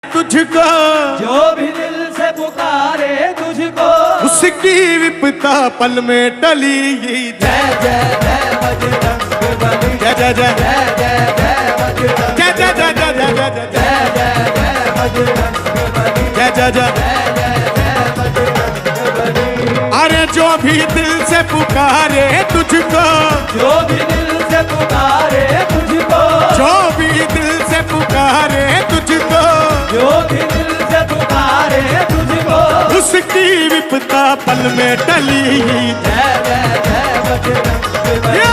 तुझको जो भी दिल से पुकारे तुझको, उसकी विपता पल में टली। जय जय जय बजरंगबली, जय जय जय जय जय जय बजरंगबली, जय जय जय जय जय जय जय जय जय बजरंगबली, जय जय जय। जय जय जय बजरंगबली। अरे जो भी दिल से पुकारे तुझको, जो भी दिल से पुकारे तुझको, जो भी दिल से पुकारे तुझको, जो भी दिल से पुकारे तुझको, उसकी विपता पल में टली। जय जय जय बजरंगबली।